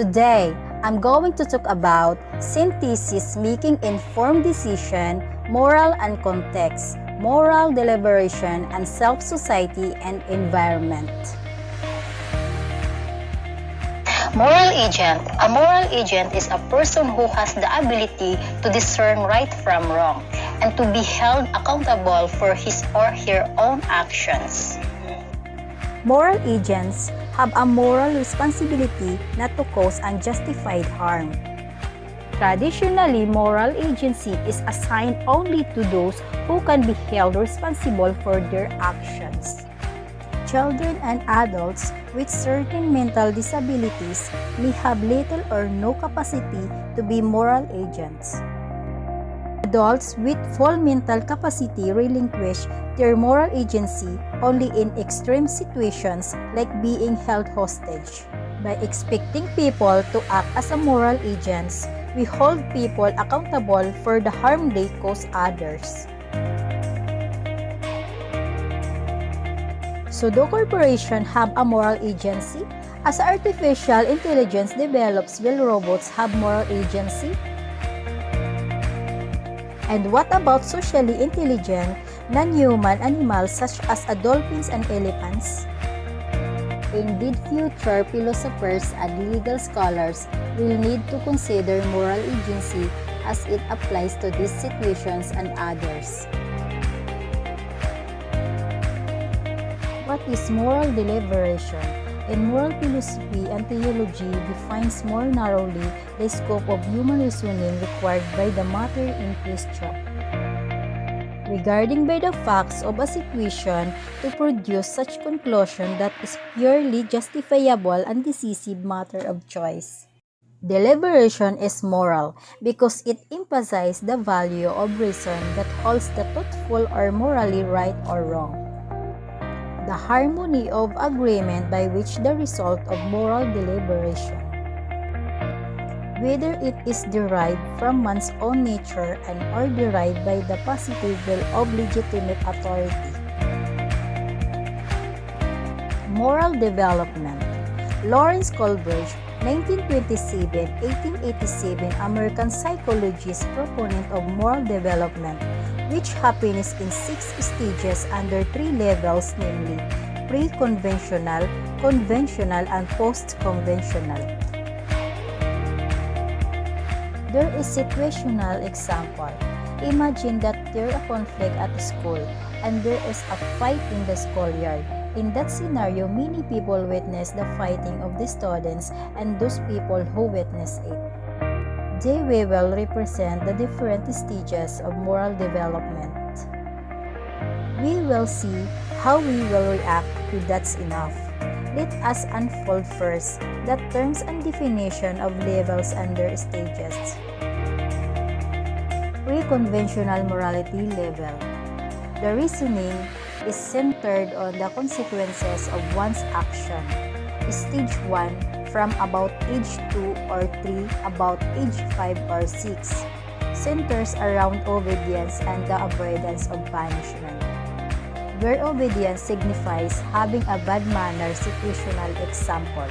Today, I'm going to talk about synthesis, making informed decision, moral and context, moral deliberation, and self-society and environment. Moral agent. A moral agent is a person who has the ability to discern right from wrong and to be held accountable for his or her own actions. Moral agents have a moral responsibility not to cause unjustified harm. Traditionally, moral agency is assigned only to those who can be held responsible for their actions. Children and adults with certain mental disabilities may have little or no capacity to be moral agents. Adults with full mental capacity relinquish their moral agency only in extreme situations like being held hostage. By expecting people to act as moral agents, we hold people accountable for the harm they cause others. So do corporations have a moral agency? As artificial intelligence develops, will robots have moral agency? And what about socially intelligent, non-human animals such as dolphins and elephants? Indeed, future philosophers and legal scholars will need to consider moral agency as it applies to these situations and others. What is moral deliberation? In moral philosophy and theology defines more narrowly the scope of human reasoning required by the matter in question. Regarding by the facts of a situation to produce such conclusion that is purely justifiable and decisive matter of choice. Deliberation is moral because it emphasizes the value of reason that holds the truthful or morally right or wrong. The harmony of agreement by which the result of moral deliberation, whether it is derived from one's own nature and or derived by the positive will of legitimate authority. Moral development. Lawrence Kohlberg, 1927-1887, American psychologist, proponent of moral development, which happens in 6 stages under 3 levels, namely pre-conventional, conventional, and post-conventional. There is situational example. Imagine that there is a conflict at school and there is a fight in the schoolyard. In that scenario, many people witness the fighting of the students and those people who witness it. They will represent the different stages of moral development. We will see how we will react to that's enough. Let us unfold first the terms and definition of levels under stages. Pre-conventional morality level. The reasoning is centered on the consequences of one's action. Stage 1 from about age 2 or 3 about age 5 or 6 centers around obedience and the avoidance of punishment, where obedience signifies having a bad manner. Situational example.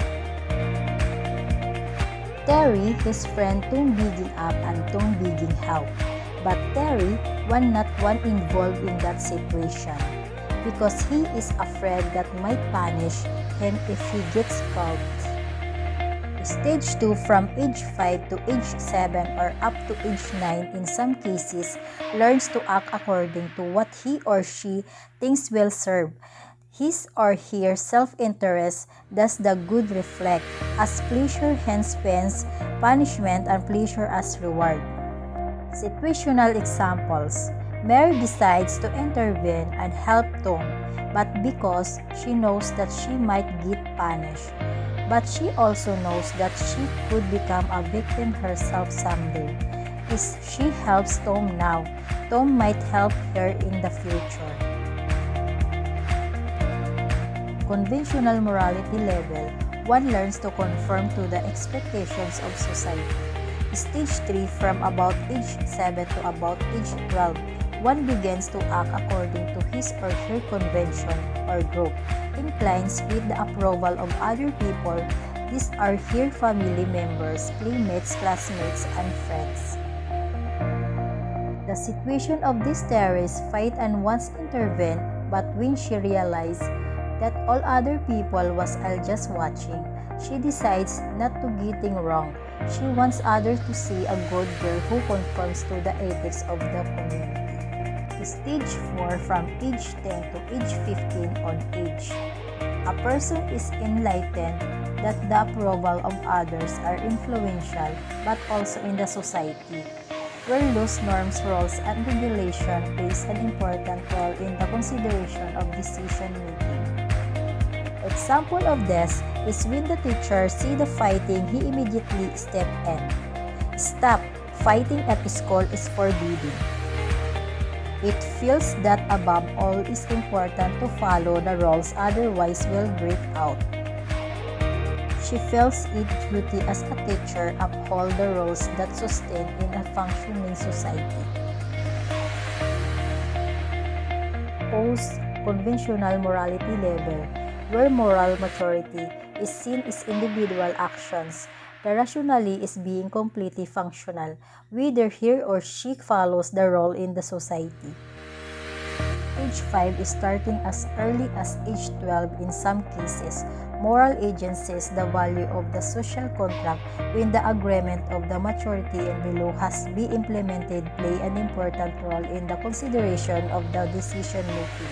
Terry, his friend Tom begging up and Tom begging help, but Terry not one involved in that situation because he is afraid that might punish him if he gets caught. Stage 2 from age 5 to age 7 or up to age 9 in some cases learns to act according to what he or she thinks will serve his or her self-interest. Thus the good reflect as pleasure hence pains, punishment, and pleasure as reward. Situational examples. Mary decides to intervene and help Tom, but because she knows that she might get punished. But she also knows that she could become a victim herself someday. If she helps Tom now, Tom might help her in the future. Conventional morality level. One learns to conform to the expectations of society. Stage 3 from about age 7 to about age 12. One begins to act according to his or her convention or group, inclines with the approval of other people, These are her family members, playmates, classmates, and friends. The situation of this terrorist fight and once intervened, but when she realized that all other people was all just watching, she decides not to getting wrong. She wants others to see a good girl who conforms to the ethics of the community. Stage 4 from age 10 to age 15 on age. A person is enlightened that the approval of others are influential but also in the society, where those norms, rules, and regulation plays an important role in the consideration of decision making. Example of this is when the teacher see the fighting, he immediately step in. Stop! Fighting at school is forbidden. It feels that above all is important to follow the rules, otherwise will break out. She feels it duty as a teacher uphold the rules that sustain in a functioning society. Post-conventional morality level, where moral maturity is seen as individual actions. The rationale is being completely functional, whether he or she follows the role in the society. Age 5 is starting as early as age 12 in some cases. Moral agencies, the value of the social contract when the agreement of the maturity and below has been implemented play an important role in the consideration of the decision making.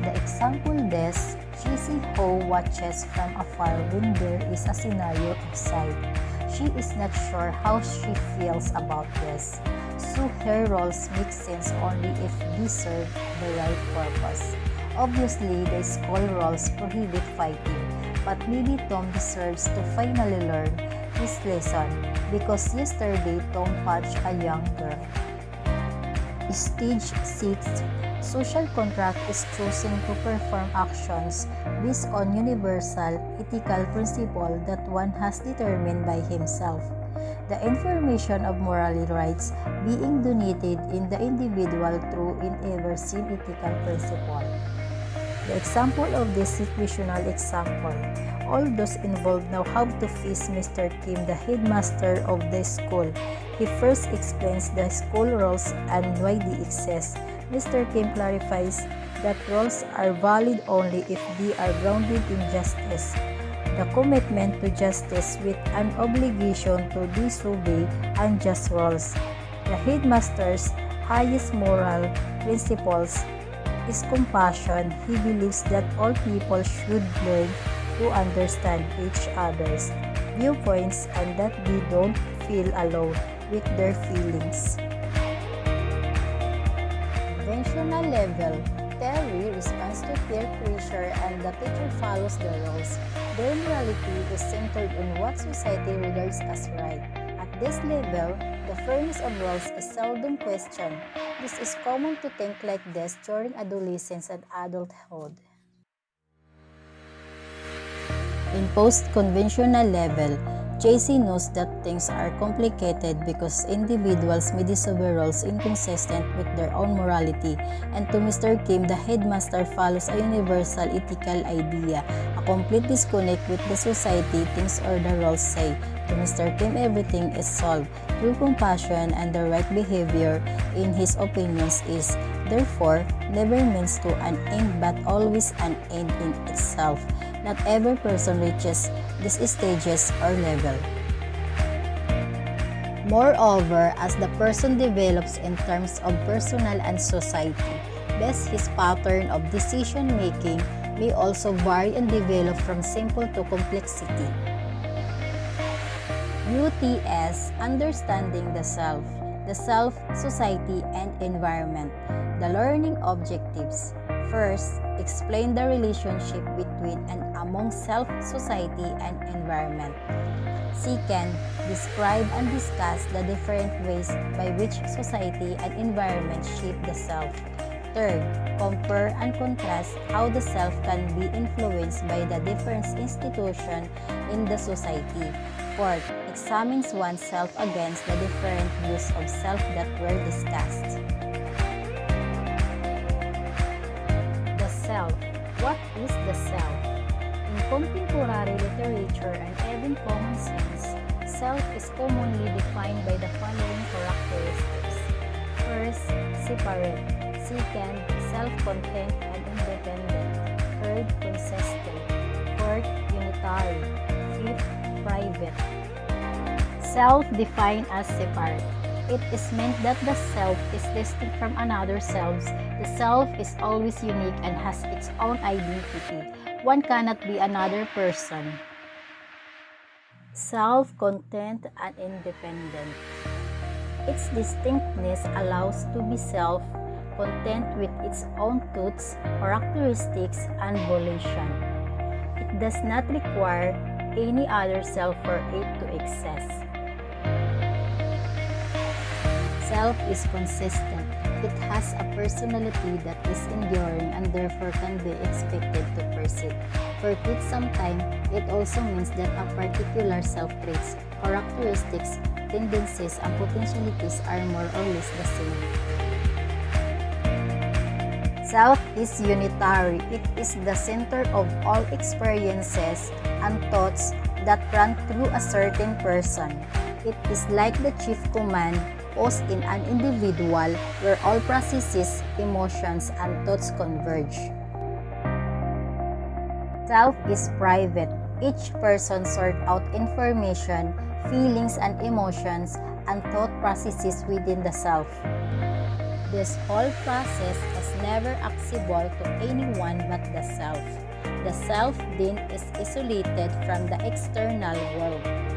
The example this, Jessie Ho watches from afar when there is a scenario outside. She is not sure how she feels about this, so her roles make sense only if they serve the right purpose. Obviously, the school rules prohibit fighting, but maybe Tom deserves to finally learn his lesson because yesterday Tom punched a young girl. Stage 6. Social contract is choosing to perform actions based on universal ethical principle that one has determined by himself. The information of moral rights being donated in the individual through in ever seen ethical principle. The example of this situational example, all those involved now have to face Mr. Kim, the headmaster of the school. He first explains the school rules and why they exist. Mr. Kim clarifies that rules are valid only if they are grounded in justice. The commitment to justice with an obligation to disobey unjust rules. The headmaster's highest moral principles is compassion. He believes that all people should learn to understand each other's viewpoints and that they don't feel alone with their feelings. Conventional level, Terry responds to peer pressure and the teacher follows the rules. Their morality is centered on what society regards as right. At this level, the fairness of rules is seldom questioned. This is common to think like this during adolescence and adulthood. In post-conventional level, Jessie knows that things are complicated because individuals may disobey rules inconsistent with their own morality, and to Mr. Kim, the headmaster follows a universal ethical idea, a complete disconnect with the society thinks or the rules say. To Mr. Kim, everything is solved through compassion and the right behavior in his opinions is, therefore, never means to an end but always an end in itself. Not every person reaches these stages or level. Moreover, as the person develops in terms of personal and society, thus his pattern of decision-making may also vary and develop from simple to complexity. UTS, understanding the self, society, and environment. The learning objectives. First, explain the relationship between and among self, society, and environment. Second, describe and discuss the different ways by which society and environment shape the self. Third, compare and contrast how the self can be influenced by the different institutions in the society. Fourth, examines oneself against the different views of self that were discussed. The self. What is the self? In In contemporary literature and even common sense, self is commonly defined by the following characteristics. First, separate. Second, self-contained and independent. Third, consistent. Fourth, unitary. Fifth, private. Self-defined as separate. It is meant that the self is distinct from another selves. The self is always unique and has its own identity. One cannot be another person. Self-contained and independent. Its distinctness allows to be self-contained with its own thoughts, characteristics, and volition. It does not require any other self for it to exist. Self is consistent. It has a personality that is enduring and therefore can be expected to persist. For quite some time, it also means that a particular self-traits, characteristics, tendencies, and potentialities are more or less the same. Self is unitary. It is the center of all experiences and thoughts that run through a certain person. It is like the chief command post in an individual where all processes, emotions, and thoughts converge. Self is private. Each person sorts out information, feelings, and emotions and thought processes within the self. This whole process is never accessible to anyone but the self. The self then is isolated from the external world.